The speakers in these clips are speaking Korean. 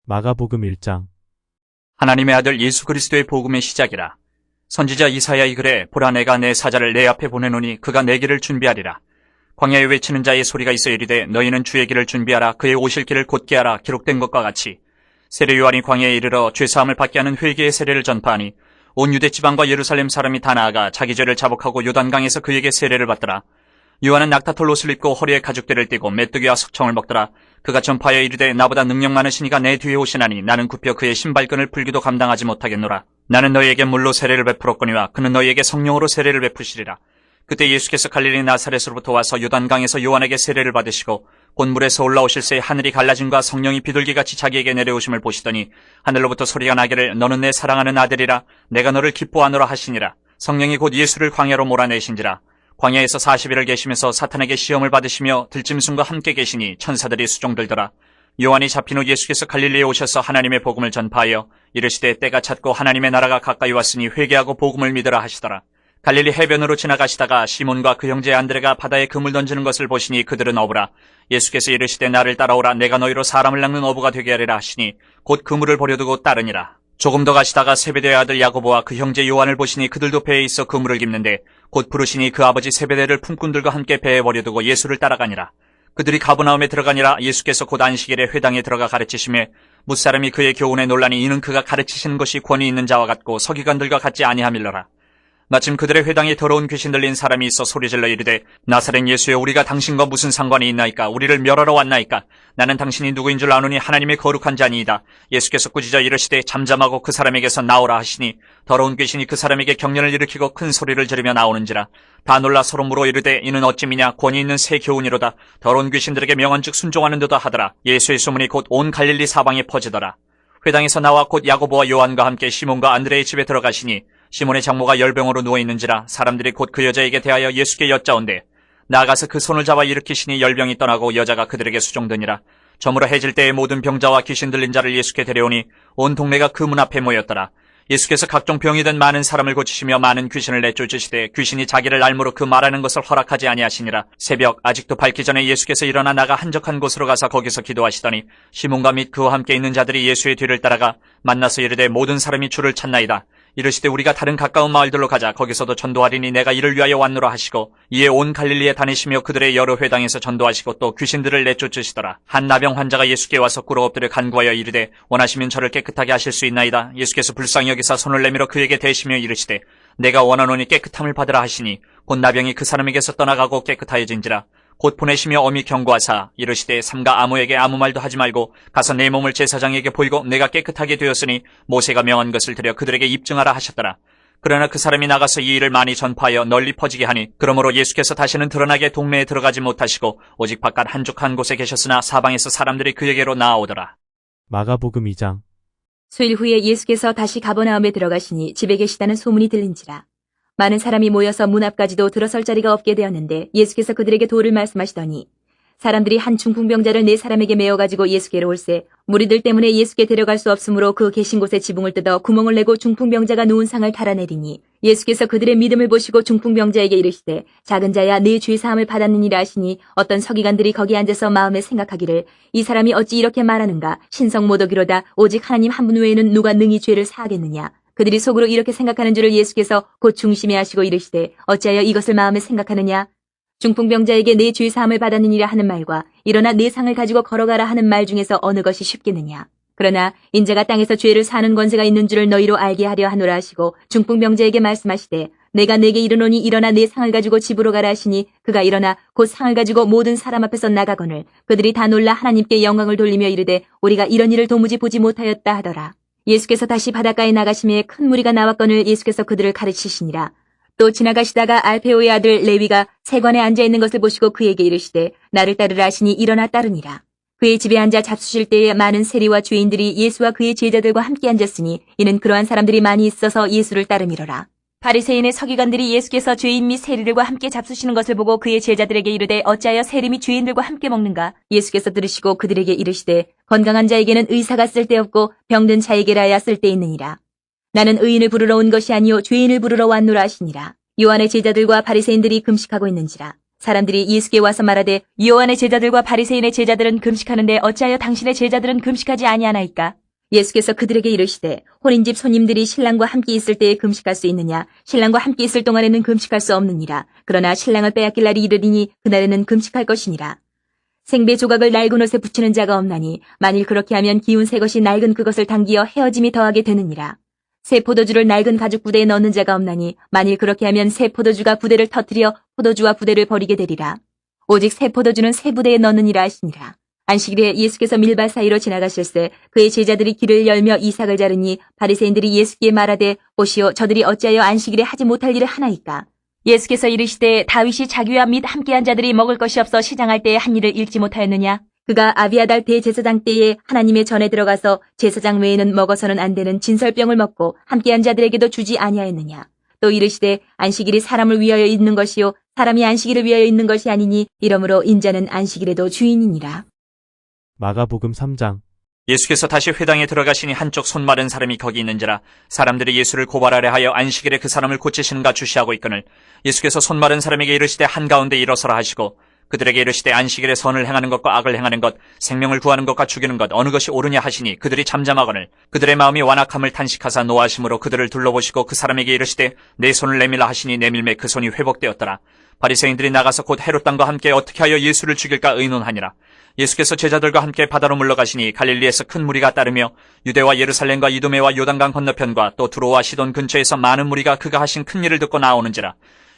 마가복음 1장. 하나님의 아들 예수 그리스도의 복음의 시작이라. 선지자 이사야의 글에 보라 내가 내 사자를 내 앞에 보내노니 그가 내 길을 준비하리라. 광야에 외치는 자의 소리가 있어 이르되 너희는 주의 길을 준비하라. 그의 오실 길을 곧게 하라. 기록된 것과 같이 세례 요한이 광야에 이르러 죄사함을 받게 하는 회개의 세례를 전파하니 온 유대 지방과 예루살렘 사람이 다 나아가 자기 죄를 자복하고 요단강에서 그에게 세례를 받더라. 요한은 낙타털 옷을 입고 허리에 가죽대를 띠고 메뚜기와 석청을 먹더라. 그가 전파하여 이르되 나보다 능력 많으시니가 내 뒤에 오시나니 나는 굽혀 그의 신발끈을 풀기도 감당하지 못하겠노라. 나는 너희에게 물로 세례를 베풀었거니와 그는 너희에게 성령으로 세례를 베푸시리라. 그때 예수께서 갈릴리 나사렛으로부터 와서 요단강에서 요한에게 세례를 받으시고 곧 물에서 올라오실새 하늘이 갈라짐과 성령이 비둘기같이 자기에게 내려오심을 보시더니 하늘로부터 소리가 나기를 너는 내 사랑하는 아들이라 내가 너를 기뻐하노라 하시니라. 성령이 곧 예수를 광야로 몰아내신지라. 광야에서 40일을 계시면서 사탄에게 시험을 받으시며 들짐승과 함께 계시니 천사들이 수종들더라. 요한이 잡힌 후 예수께서 갈릴리에 오셔서 하나님의 복음을 전파하여 이르시되 때가 찼고 하나님의 나라가 가까이 왔으니 회개하고 복음을 믿으라 하시더라. 갈릴리 해변으로 지나가시다가 시몬과 그 형제 안드레가 바다에 그물 던지는 것을 보시니 그들은 어부라. 예수께서 이르시되 나를 따라오라. 내가 너희로 사람을 낚는 어부가 되게 하리라 하시니 곧 그물을 버려두고 따르니라. 조금 더 가시다가 세베대의 아들 야고보와 그 형제 요한을 보시니 그들도 배에 있어 그물을 깁는데 곧 부르시니 그 아버지 세베대를 품꾼들과 함께 배에 버려두고 예수를 따라가니라. 그들이 가버나움에 들어가니라. 예수께서 곧 안식일에 회당에 들어가 가르치심에 뭇사람이 그의 교훈에 놀라니 이는 그가 가르치시는 것이 권위 있는 자와 같고 서기관들과 같지 아니함일러라. 마침 그들의 회당에 더러운 귀신 들린 사람이 있어 소리질러 이르되 나사렛 예수여 우리가 당신과 무슨 상관이 있나이까? 우리를 멸하러 왔나이까? 나는 당신이 누구인 줄 아노니 하나님의 거룩한 자니이다. 예수께서 꾸짖어 이르시되 잠잠하고 그 사람에게서 나오라 하시니 더러운 귀신이 그 사람에게 경련을 일으키고 큰 소리를 지르며 나오는지라. 다 놀라 서로 물어 이르되 이는 어찌미냐? 권위 있는 새 교훈이로다. 더러운 귀신들에게 명한즉 순종하는도다 하더라. 예수의 소문이 곧 온 갈릴리 사방에 퍼지더라. 회당에서 나와 곧 야고보와 요한과 함께 시몬과 안드레의 집에 들어가시니 시몬의 장모가 열병으로 누워있는지라. 사람들이 곧 그 여자에게 대하여 예수께 여짜온대 나아가서 그 손을 잡아 일으키시니 열병이 떠나고 여자가 그들에게 수종드니라. 저물어 해질 때에 모든 병자와 귀신 들린 자를 예수께 데려오니 온 동네가 그 문 앞에 모였더라. 예수께서 각종 병이 든 많은 사람을 고치시며 많은 귀신을 내쫓으시되 귀신이 자기를 알므로 그 말하는 것을 허락하지 아니하시니라. 새벽 아직도 밝기 전에 예수께서 일어나 나가 한적한 곳으로 가서 거기서 기도하시더니 시몬과 및 그와 함께 있는 자들이 예수의 뒤를 따라가 만나서 이르되 모든 사람이 주를 찾나이다. 이르시되 우리가 다른 가까운 마을들로 가자. 거기서도 전도하리니 내가 이를 위하여 왔노라 하시고 이에 온 갈릴리에 다니시며 그들의 여러 회당에서 전도하시고 또 귀신들을 내쫓으시더라. 한 나병 환자가 예수께 와서 꿇어 엎드려 간구하여 이르되 원하시면 저를 깨끗하게 하실 수 있나이다. 예수께서 불쌍히 여기사 손을 내밀어 그에게 대시며 이르시되 내가 원하노니 깨끗함을 받으라 하시니 곧 나병이 그 사람에게서 떠나가고 깨끗하여진지라. 곧 보내시며 엄히 경고하사 이르시되 삼가 아무에게 아무 말도 하지 말고 가서 내 몸을 제사장에게 보이고 내가 깨끗하게 되었으니 모세가 명한 것을 들여 그들에게 입증하라 하셨더라. 그러나 그 사람이 나가서 이 일을 많이 전파하여 널리 퍼지게 하니 그러므로 예수께서 다시는 드러나게 동네에 들어가지 못하시고 오직 바깥 한적한 곳에 계셨으나 사방에서 사람들이 그에게로 나아오더라. 마가복음 2장. 수일 후에 예수께서 다시 가버나움에 들어가시니 집에 계시다는 소문이 들린지라. 많은 사람이 모여서 문 앞까지도 들어설 자리가 없게 되었는데 예수께서 그들에게 도를 말씀하시더니 사람들이 한 중풍병자를 4사람에게 메어가지고 예수께로 올세 무리들 때문에 예수께 데려갈 수 없으므로 그 계신 곳에 지붕을 뜯어 구멍을 내고 중풍병자가 누운 상을 달아내리니 예수께서 그들의 믿음을 보시고 중풍병자에게 이르시되 작은 자야 네 죄사함을 받았느니라 하시니 어떤 서기관들이 거기 앉아서 마음에 생각하기를 이 사람이 어찌 이렇게 말하는가? 신성 모독이로다. 오직 하나님 한 분 외에는 누가 능히 죄를 사하겠느냐? 그들이 속으로 이렇게 생각하는 줄을 예수께서 곧 중심에 하시고 이르시되 어찌하여 이것을 마음에 생각하느냐? 중풍병자에게 내 죄 사함을 받았느니라 하는 말과 일어나 내 상을 가지고 걸어가라 하는 말 중에서 어느 것이 쉽겠느냐? 그러나 인자가 땅에서 죄를 사는 권세가 있는 줄을 너희로 알게 하려 하노라 하시고 중풍병자에게 말씀하시되 내가 내게 이르노니 일어나 내 상을 가지고 집으로 가라 하시니 그가 일어나 곧 상을 가지고 모든 사람 앞에서 나가거늘 그들이 다 놀라 하나님께 영광을 돌리며 이르되 우리가 이런 일을 도무지 보지 못하였다 하더라. 예수께서 다시 바닷가에 나가심에 큰 무리가 나왔거늘 예수께서 그들을 가르치시니라. 또 지나가시다가 알페오의 아들 레위가 세관에 앉아있는 것을 보시고 그에게 이르시되 나를 따르라 하시니 일어나 따르니라. 그의 집에 앉아 잡수실 때에 많은 세리와 죄인들이 예수와 그의 제자들과 함께 앉았으니 이는 그러한 사람들이 많이 있어서 예수를 따름이로라. 바리새인의 서기관들이 예수께서 죄인 및 세리들과 함께 잡수시는 것을 보고 그의 제자들에게 이르되 어찌하여 세리 및 죄인들과 함께 먹는가? 예수께서 들으시고 그들에게 이르시되 건강한 자에게는 의사가 쓸데없고 병든 자에게라야 쓸데있느니라. 나는 의인을 부르러 온 것이 아니요 죄인을 부르러 왔노라 하시니라. 요한의 제자들과 바리새인들이 금식하고 있는지라. 사람들이 예수께 와서 말하되 요한의 제자들과 바리새인의 제자들은 금식하는데 어찌하여 당신의 제자들은 금식하지 아니하나이까? 예수께서 그들에게 이르시되 혼인집 손님들이 신랑과 함께 있을 때에 금식할 수 있느냐? 신랑과 함께 있을 동안에는 금식할 수 없느니라. 그러나 신랑을 빼앗길 날이 이르리니 그날에는 금식할 것이니라. 생배 조각을 낡은 옷에 붙이는 자가 없나니 만일 그렇게 하면 기운 새 것이 낡은 그것을 당기어 헤어짐이 더하게 되느니라. 새 포도주를 낡은 가죽 부대에 넣는 자가 없나니 만일 그렇게 하면 새 포도주가 부대를 터뜨려 포도주와 부대를 버리게 되리라. 오직 새 포도주는 새 부대에 넣느니라 하시니라. 안식일에 예수께서 밀밭 사이로 지나가실새 그의 제자들이 길을 열며 이삭을 자르니 바리새인들이 예수께 말하되 보시오 저들이 어찌하여 안식일에 하지 못할 일을 하나이까? 예수께서 이르시되 다윗이 자기와 및 함께한 자들이 먹을 것이 없어 시장할 때에 한 일을 읽지 못하였느냐? 그가 아비아달 대제사장 때에 하나님의 전에 들어가서 제사장 외에는 먹어서는 안 되는 진설병을 먹고 함께한 자들에게도 주지 아니하였느냐? 또 이르시되 안식일이 사람을 위하여 있는 것이요 사람이 안식일을 위하여 있는 것이 아니니 이러므로 인자는 안식일에도 주인이니라. 마가복음 3장. 예수께서 다시 회당에 들어가시니 한쪽 손 마른 사람이 거기 있는지라 사람들이 예수를 고발하려 하여 안식일에 그 사람을 고치시는가 주시하고 있거늘 예수께서 손 마른 사람에게 이르시되 한가운데 일어서라 하시고 그들에게 이르시되 안식일에 선을 행하는 것과 악을 행하는 것 생명을 구하는 것과 죽이는 것 어느 것이 옳으냐 하시니 그들이 잠잠하거늘 그들의 마음이 완악함을 탄식하사 노하심으로 그들을 둘러보시고 그 사람에게 이르시되 내 손을 내밀라 하시니 내밀매 그 손이 회복되었더라. 바리새인들이 나가서 곧 헤롯 왕과 함께 어떻게 하여 예수를 죽일까 의논하니라. 예수께서 제자들과 함께 바다로 물러가시니 갈릴리에서 큰 무리가 따르며 유대와 예루살렘과 이두메와 요단강 건너편과 또 두로와 시돈 근처에서 많은 무리가 그가 하신 큰 일을 듣고 나오는지라.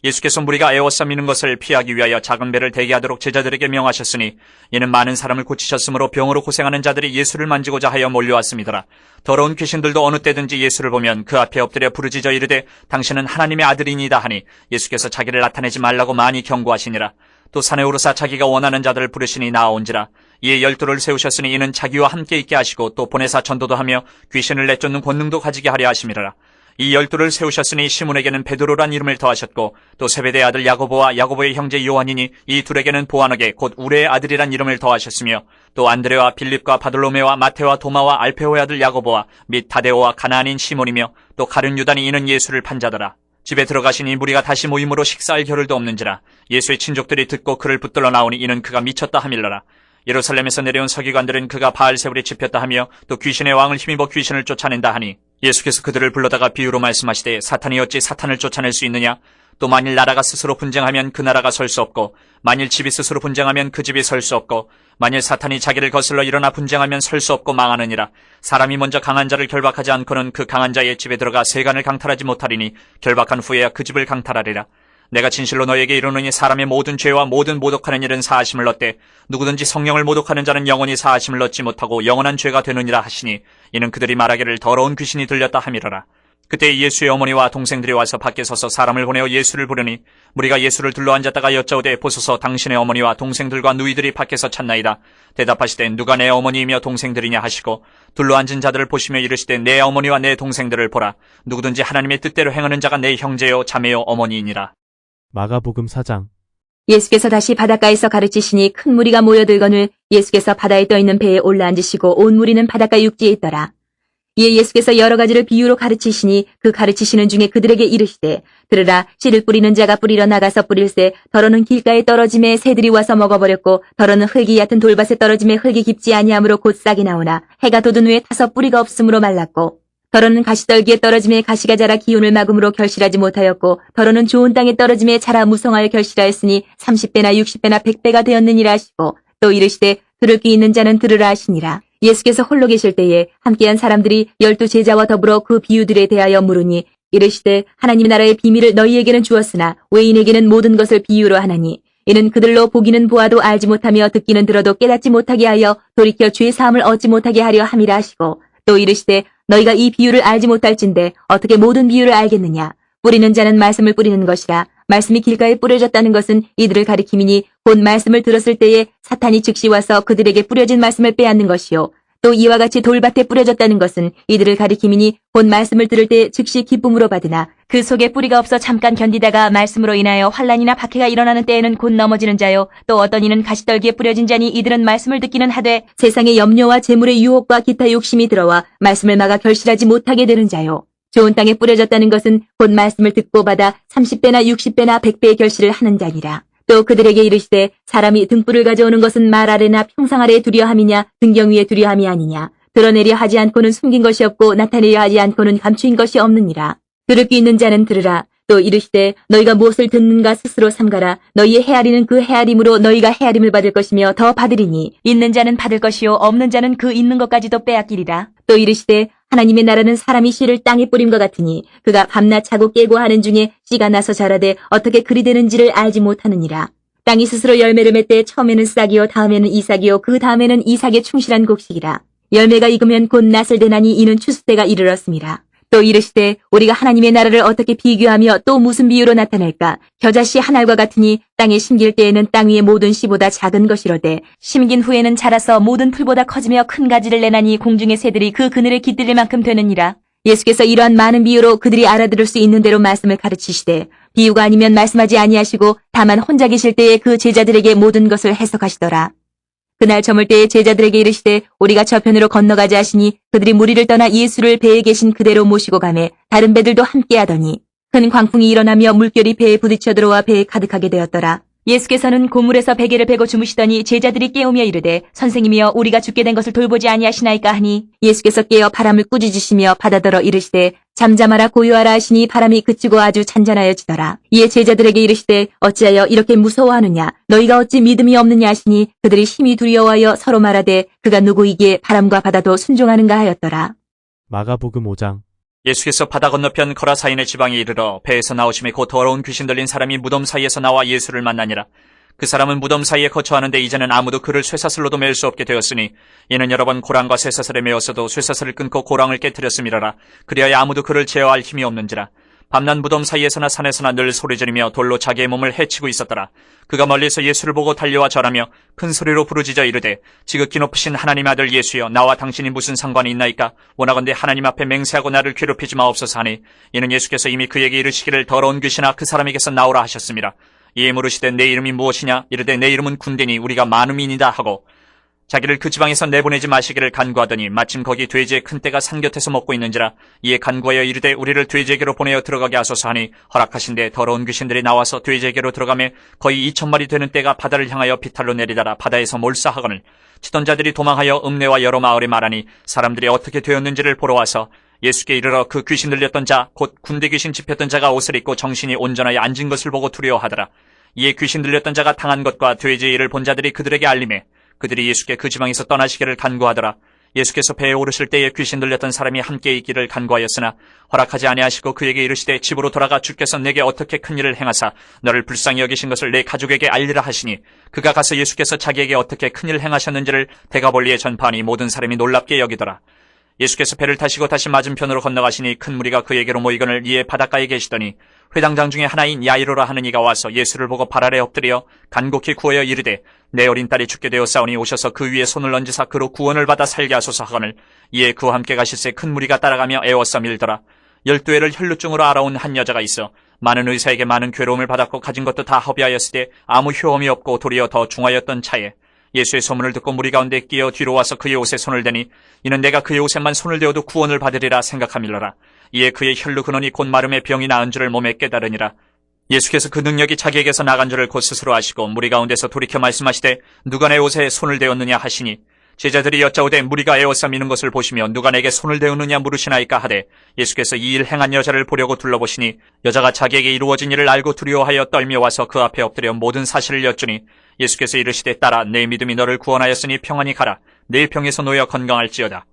예수께서 무리가 에워싸 미는 것을 피하기 위하여 작은 배를 대기하도록 제자들에게 명하셨으니 이는 많은 사람을 고치셨으므로 병으로 고생하는 자들이 예수를 만지고자 하여 몰려왔음이더라. 더러운 귀신들도 어느 때든지 예수를 보면 그 앞에 엎드려 부르짖어 이르되 당신은 하나님의 아들이니이다 하니 예수께서 자기를 나타내지 말라고 많이 경고하시니라. 또 산에 오르사 자기가 원하는 자들을 부르시니 나아온지라. 이에 12를 세우셨으니 이는 자기와 함께 있게 하시고 또 보내사 전도도 하며 귀신을 내쫓는 권능도 가지게 하려 하심이라. 이 12를 세우셨으니 시몬에게는 베드로란 이름을 더하셨고 또 세베대의 아들 야고보와 야고보의 형제 요한이니 이 둘에게는 보아너게 곧 우레의 아들이란 이름을 더하셨으며 또 안드레와 빌립과 바돌로메와 마테와 도마와 알페오의 아들 야고보와 및 다데오와 가나안인 시몬이며 또 가룟 유다니 이는 예수를 판 자더라. 집에 들어가시니 무리가 다시 모임으로 식사할 겨를도 없는지라. 예수의 친족들이 듣고 그를 붙들러 나오니 이는 그가 미쳤다 함일러라. 예루살렘에서 내려온 서기관들은 그가 바알세불에 집혔다 하며 또 귀신의 왕을 힘입어 귀신을 쫓아낸다 하니 예수께서 그들을 불러다가 비유로 말씀하시되 사탄이 어찌 사탄을 쫓아낼 수 있느냐? 또 만일 나라가 스스로 분쟁하면 그 나라가 설 수 없고 만일 집이 스스로 분쟁하면 그 집이 설 수 없고 만일 사탄이 자기를 거슬러 일어나 분쟁하면 설 수 없고 망하느니라. 사람이 먼저 강한 자를 결박하지 않고는 그 강한 자의 집에 들어가 세간을 강탈하지 못하리니 결박한 후에야 그 집을 강탈하리라. 내가 진실로 너에게 이르노니 사람의 모든 죄와 모든 모독하는 일은 사하심을 얻되 누구든지 성령을 모독하는 자는 영원히 사하심을 얻지 못하고 영원한 죄가 되느니라 하시니 이는 그들이 말하기를 더러운 귀신이 들렸다 함이러라. 그때 예수의 어머니와 동생들이 와서 밖에 서서 사람을 보내어 예수를 부르니 무리가 예수를 둘러앉았다가 여짜오되 보소서 당신의 어머니와 동생들과 누이들이 밖에서 찾나이다. 대답하시되 누가 내 어머니이며 동생들이냐 하시고 둘러앉은 자들을 보시며 이르시되 내 어머니와 내 동생들을 보라. 누구든지 하나님의 뜻대로 행하는 자가 내 형제요 자매요 어머니이니라. 마가복음 4장. 예수께서 다시 바닷가에서 가르치시니 큰 무리가 모여들거늘 예수께서 바다에 떠있는 배에 올라앉으시고 온 무리는 바닷가 육지에 있더라. 이에 예수께서 여러 가지를 비유로 가르치시니 그 가르치시는 중에 그들에게 이르시되 들으라 씨를 뿌리는 자가 뿌리러 나가서 뿌릴새 더러는 길가에 떨어짐에 새들이 와서 먹어버렸고 더러는 흙이 얕은 돌밭에 떨어짐에 흙이 깊지 아니하므로 곧 싹이 나오나 해가 돋은 후에 타서 뿌리가 없으므로 말랐고 더러는 가시떨기에 떨어짐에 가시가 자라 기운을 막음으로 결실하지 못하였고 더러는 좋은 땅에 떨어짐에 자라 무성하여 결실하였으니 30배나 60배나 100배가 되었느니라 하시고 또 이르시되 들을 귀 있는 자는 들으라 하시니라. 예수께서 홀로 계실 때에 함께한 사람들이 12 제자와 더불어 그 비유들에 대하여 물으니 이르시되 하나님 나라의 비밀을 너희에게는 주었으나 외인에게는 모든 것을 비유로 하나니 이는 그들로 보기는 보아도 알지 못하며 듣기는 들어도 깨닫지 못하게 하여 돌이켜 죄 사함을 얻지 못하게 하려 함이라 하시고 또 이르시되 너희가 이 비유를 알지 못할진대 어떻게 모든 비유를 알겠느냐. 뿌리는 자는 말씀을 뿌리는 것이라. 말씀이 길가에 뿌려졌다는 것은 이들을 가리킴이니 곧 말씀을 들었을 때에 사탄이 즉시 와서 그들에게 뿌려진 말씀을 빼앗는 것이요. 또 이와 같이 돌밭에 뿌려졌다는 것은 이들을 가리킴이니 곧 말씀을 들을 때 즉시 기쁨으로 받으나 그 속에 뿌리가 없어 잠깐 견디다가 말씀으로 인하여 환난이나 박해가 일어나는 때에는 곧 넘어지는 자요. 또 어떤 이는 가시떨기에 뿌려진 자니 이들은 말씀을 듣기는 하되 세상의 염려와 재물의 유혹과 기타 욕심이 들어와 말씀을 막아 결실하지 못하게 되는 자요. 좋은 땅에 뿌려졌다는 것은 곧 말씀을 듣고 받아 30배나 60배나 100배의 결실을 하는 자니라. 또 그들에게 이르시되 사람이 등불을 가져오는 것은 말 아래나 평상 아래에 두려함이냐 등경 위에 두려함이 아니냐. 드러내려 하지 않고는 숨긴 것이 없고 나타내려 하지 않고는 감추인 것이 없느니라. 들을 귀 있는 자는 들으라. 또 이르시되 너희가 무엇을 듣는가 스스로 삼가라. 너희의 헤아리는 그 헤아림으로 너희가 헤아림을 받을 것이며 더 받으리니 있는 자는 받을 것이요 없는 자는 그 있는 것까지도 빼앗기리라. 또 이르시되 하나님의 나라는 사람이 씨를 땅에 뿌림과 같으니 그가 밤낮 자고 깨고 하는 중에 씨가 나서 자라되 어떻게 그리 되는지를 알지 못하느니라. 땅이 스스로 열매를 맺되 처음에는 싹이요 다음에는 이삭이요 그 다음에는 이삭의 충실한 곡식이라. 열매가 익으면 곧 낫을 대나니 이는 추수 때가 이르렀음이라. 또 이르시되 우리가 하나님의 나라를 어떻게 비교하며 또 무슨 비유로 나타낼까? 겨자씨 한 알과 같으니 땅에 심길 때에는 땅 위의 모든 씨보다 작은 것이로되 심긴 후에는 자라서 모든 풀보다 커지며 큰 가지를 내나니 공중의 새들이 그 그늘에 깃들릴 만큼 되느니라. 예수께서 이러한 많은 비유로 그들이 알아들을 수 있는 대로 말씀을 가르치시되 비유가 아니면 말씀하지 아니하시고 다만 혼자 계실 때에 그 제자들에게 모든 것을 해석하시더라. 그날 저물 때에 제자들에게 이르시되 우리가 저편으로 건너가자 하시니 그들이 무리를 떠나 예수를 배에 계신 그대로 모시고 가매 다른 배들도 함께 하더니 큰 광풍이 일어나며 물결이 배에 부딪혀 들어와 배에 가득하게 되었더라. 예수께서는 고물에서 베개를 베고 주무시더니 제자들이 깨우며 이르되 선생님이여 우리가 죽게 된 것을 돌보지 아니하시나이까 하니 예수께서 깨어 바람을 꾸짖으시며 바다더러 이르시되 잠잠하라 고요하라 하시니 바람이 그치고 아주 잔잔하여지더라. 이에 제자들에게 이르시되 어찌하여 이렇게 무서워하느냐 너희가 어찌 믿음이 없느냐 하시니 그들이 심히 두려워하여 서로 말하되 그가 누구이기에 바람과 바다도 순종하는가 하였더라. 마가복음 5장. 예수께서 바다 건너편 거라사인의 지방에 이르러 배에서 나오심에 곧 더러운 귀신 들린 사람이 무덤 사이에서 나와 예수를 만나니라. 그 사람은 무덤 사이에 거처하는데 이제는 아무도 그를 쇠사슬로도 매일 수 없게 되었으니 이는 여러 번 고랑과 쇠사슬에 매었어도 쇠사슬을 끊고 고랑을 깨뜨렸음이라라. 그리하여 아무도 그를 제어할 힘이 없는지라. 밤낮 무덤 사이에서나 산에서나 늘 소리지르며 돌로 자기의 몸을 해치고 있었더라. 그가 멀리서 예수를 보고 달려와 절하며 큰 소리로 부르짖어 이르되 지극히 높으신 하나님 아들 예수여 나와 당신이 무슨 상관이 있나이까? 원하건대 하나님 앞에 맹세하고 나를 괴롭히지 마옵소서 하니 이는 예수께서 이미 그에게 이르시기를 더러운 귀신아 그 사람에게서 나오라 하셨습니다. 이에 물으시되 내 이름이 무엇이냐? 이르되 내 이름은 군대니 우리가 많음이니이다 하고 자기를 그 지방에서 내보내지 마시기를 간구하더니 마침 거기 돼지의 큰 떼가 산 곁에서 먹고 있는지라. 이에 간구하여 이르되 우리를 돼지에게로 보내어 들어가게 하소서 하니 허락하신데 더러운 귀신들이 나와서 돼지에게로 들어가매 거의 2,000마리 되는 떼가 바다를 향하여 비탈로 내리다라 바다에서 몰사하거늘 치던 자들이 도망하여 읍내와 여러 마을에 말하니 사람들이 어떻게 되었는지를 보러 와서 예수께 이르러 그 귀신 들렸던 자 곧 군대 귀신 집혔던 자가 옷을 입고 정신이 온전하여 앉은 것을 보고 두려워하더라. 이에 귀신 들렸던 자가 당한 것과 돼지의 일을 본 자들이 그들에게 알림해 그들이 예수께 그 지방에서 떠나시기를 간구하더라. 예수께서 배에 오르실 때에 귀신 들렸던 사람이 함께 있기를 간구하였으나 허락하지 아니하시고 그에게 이르시되 집으로 돌아가 주께서 내게 어떻게 큰 일을 행하사 너를 불쌍히 여기신 것을 내 가족에게 알리라 하시니 그가 가서 예수께서 자기에게 어떻게 큰 일을 행하셨는지를 대가볼리에 전파하니 모든 사람이 놀랍게 여기더라. 예수께서 배를 타시고 다시 맞은편으로 건너가시니 큰 무리가 그에게로 모이거늘 이에 바닷가에 계시더니 회당장 중에 하나인 야이로라 하는 이가 와서 예수를 보고 발 아래 엎드려 간곡히 구하여 이르되 내 어린 딸이 죽게 되었사오니 오셔서 그 위에 손을 얹으사 그로 구원을 받아 살게 하소서 하거늘 이에 그와 함께 가실새 큰 무리가 따라가며 애워싸 밀더라. 12해를 혈루증으로 알아온 한 여자가 있어 많은 의사에게 많은 괴로움을 받았고 가진 것도 다 허비하였을 때 아무 효험이 없고 도리어 더 중하였던 차에 예수의 소문을 듣고 무리 가운데 끼어 뒤로 와서 그의 옷에 손을 대니 이는 내가 그의 옷에만 손을 대어도 구원을 받으리라 생각함일러라. 이에 그의 혈루 근원이 곧 마름의 병이 나은 줄을 몸에 깨달으니라. 예수께서 그 능력이 자기에게서 나간 줄을 곧 스스로 아시고 무리 가운데서 돌이켜 말씀하시되 누가 내 옷에 손을 대었느냐 하시니 제자들이 여짜오되 무리가 에워싸 미는 것을 보시며 누가 내게 손을 대었느냐 물으시나이까 하되 예수께서 이 일 행한 여자를 보려고 둘러보시니 여자가 자기에게 이루어진 일을 알고 두려워하여 떨며 와서 그 앞에 엎드려 모든 사실을 여쭈니 예수께서 이르시되 딸아 내 믿음이 너를 구원하였으니 평안히 가라. 내 병에서 놓여 건강할지어다.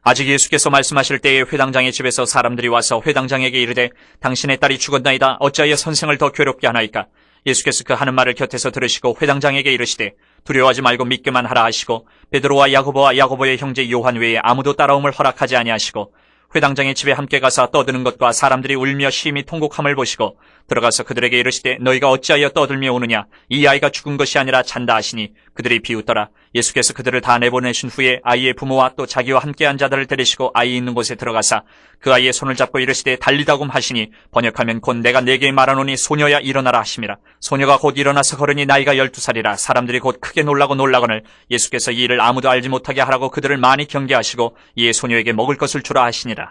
아직 예수께서 말씀하실 때에 회당장의 집에서 사람들이 와서 회당장에게 이르되 당신의 딸이 죽었나이다. 어찌하여 선생을 더 괴롭게 하나이까? 예수께서 그 하는 말을 곁에서 들으시고 회당장에게 이르시되 두려워하지 말고 믿기만 하라 하시고 베드로와 야고보와 야고보의 형제 요한 외에 아무도 따라옴을 허락하지 아니하시고 회당장의 집에 함께 가서 떠드는 것과 사람들이 울며 심히 통곡함을 보시고 들어가서 그들에게 이르시되 너희가 어찌하여 떠들며 우느냐? 이 아이가 죽은 것이 아니라 잔다 하시니 그들이 비웃더라. 예수께서 그들을 다 내보내신 후에 아이의 부모와 또 자기와 함께한 자들을 데리시고 아이 있는 곳에 들어가사 그 아이의 손을 잡고 이르시되 달리다굼 하시니 번역하면 곧 내가 네게 말하노니 소녀야 일어나라 하심이라. 소녀가 곧 일어나서 걸으니 나이가 12살이라. 사람들이 곧 크게 놀라거늘 예수께서 이 일을 아무도 알지 못하게 하라고 그들을 많이 경계하시고 이에 소녀에게 먹을 것을 주라 하시니라.